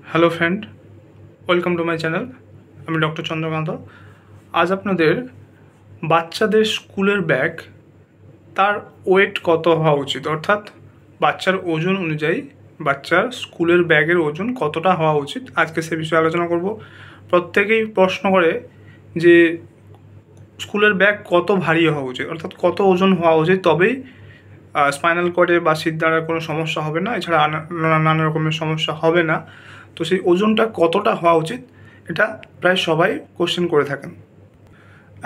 Hello friend, welcome to my channel. আমি doctor Chandrakant. আজ আপনাদের বাচ্চাদের স্কুলের ব্যাগ তার ওয়েট কত হওয়া উচিত, অর্থাৎ বাচ্চার ওজন অনুযায়ী বাচ্চার স্কুলের ব্যাগের ওজন কতটা হওয়া উচিত, আজকে সে বিষয়ে আলোচনা করব। প্রত্যেকেই প্রশ্ন করে যে স্কুলের ব্যাগ কত ভারী হওয়া উচিত, অর্থাৎ কত ওজন হওয়া উচিত, তবেই স্পাইনাল কর্ডে বা সিদ্ধারার কোনো সমস্যা হবে না, এছাড়া নানা রকমের সমস্যা হবে না। তো সেই ওজনটা কতটা হওয়া উচিত এটা প্রায় সবাই কোশ্চেন করে থাকেন।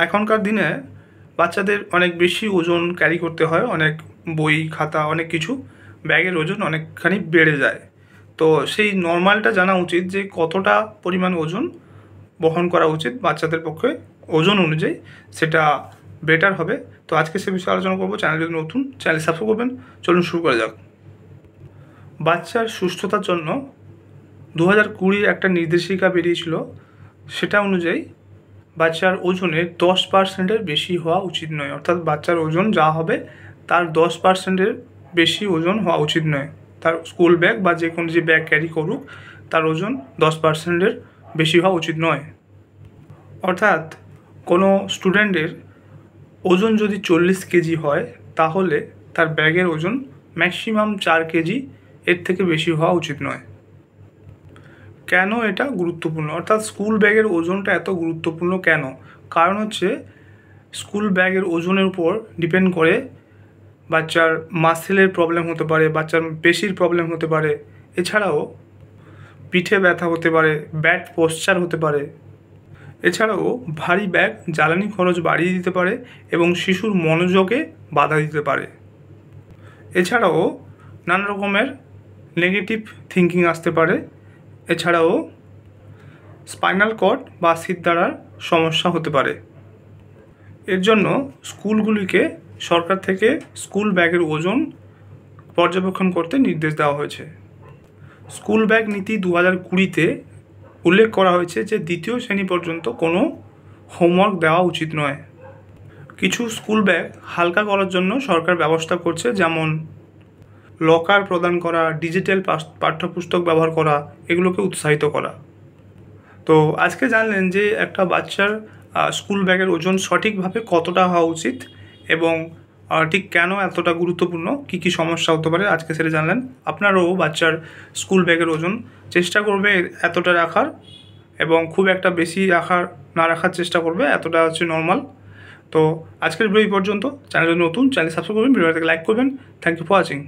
এখনকার দিনে বাচ্চাদের অনেক বেশি ওজন ক্যারি করতে হয়, অনেক বই খাতা অনেক কিছু, ব্যাগের ওজন অনেকখানি বেড়ে যায়। তো সেই নর্মালটা জানা উচিত যে কতটা পরিমাণ ওজন বহন করা উচিত বাচ্চাদের পক্ষে, ওজন অনুযায়ী সেটা বেটার হবে। তো আজকে সে বিষয়ে আলোচনা করবো। চ্যানেল যদি নতুন, চ্যানেল সাবস্ক্রাইব করবেন। চলুন শুরু করা যাক। বাচ্চার সুস্থতার জন্য 2020 একটা নির্দেশিকা বেরিয়েছিল, সেটা অনুযায়ী বাচ্চার ওজনের 10%-এর বেশি হওয়া উচিত নয়, অর্থাৎ বাচ্চার ওজন যা হবে তার 10%-এর বেশি ওজন হওয়া উচিত নয়। তার স্কুল ব্যাগ বা যে কোনো যে ব্যাগ ক্যারি করুক তার ওজন 10%-এর বেশি হওয়া উচিত নয়। অর্থাৎ কোনো স্টুডেন্টের ওজন যদি 40 কেজি হয় তাহলে তার ব্যাগের ওজন ম্যাক্সিমাম 4 কেজি, এর থেকে বেশি হওয়া উচিত নয়। কেন এটা গুরুত্বপূর্ণ, অর্থাৎ স্কুল ব্যাগের ওজনটা এত গুরুত্বপূর্ণ কেন? কারণ হচ্ছে স্কুল ব্যাগের ওজনের উপর ডিপেন্ড করে বাচ্চার মাসেলের প্রবলেম হতে পারে, বাচ্চার পেশির প্রবলেম হতে পারে, এছাড়াও পিঠে ব্যথা হতে পারে, ব্যাড পোশ্চার হতে পারে, এছাড়াও ভারী ব্যাগ জ্বালানি খরচ বাড়িয়ে দিতে পারে এবং শিশুর মনোযোগে বাধা দিতে পারে। এছাড়াও নানা রকমের নেগেটিভ থিঙ্কিং আসতে পারে। এছাড়াও স্পাইনাল কর্ড বা সিদ্ধারার সমস্যা হতে পারে। এর জন্য স্কুলগুলিকে সরকার থেকে স্কুল ব্যাগের ওজন পর্যবেক্ষণ করতে নির্দেশ দেওয়া হয়েছে। স্কুল ব্যাগ নীতি 2020-তে উল্লেখ করা হয়েছে যে 2য় শ্রেণী পর্যন্ত কোনো হোমওয়ার্ক দেওয়া উচিত নয়। কিছু স্কুল ব্যাগ হালকা করার জন্য সরকার ব্যবস্থা করছে, যেমন লকার প্রদান করা, ডিজিটাল পাঠ্যপুস্তক ব্যবহার করা, এগুলোকে উৎসাহিত করা। তো আজকে জানলেন যে একটা বাচ্চার স্কুল ব্যাগের ওজন সঠিকভাবে কতটা হওয়া উচিত এবং ঠিক কেন এতটা গুরুত্বপূর্ণ, কী কী সমস্যা হতে পারে, আজকে সেটা জানলেন। আপনারাও বাচ্চার স্কুল ব্যাগের ওজন চেষ্টা করবে এতটা রাখার, এবং খুব একটা বেশি না রাখার চেষ্টা করবে, এতটা হচ্ছে নর্মাল। তো আজকের ভিডিও এই পর্যন্ত। চ্যানেল নতুন, চ্যানেল সাবস্ক্রাইব করবেন, ভিডিওটাকে লাইক করবেন। Thank you for watching.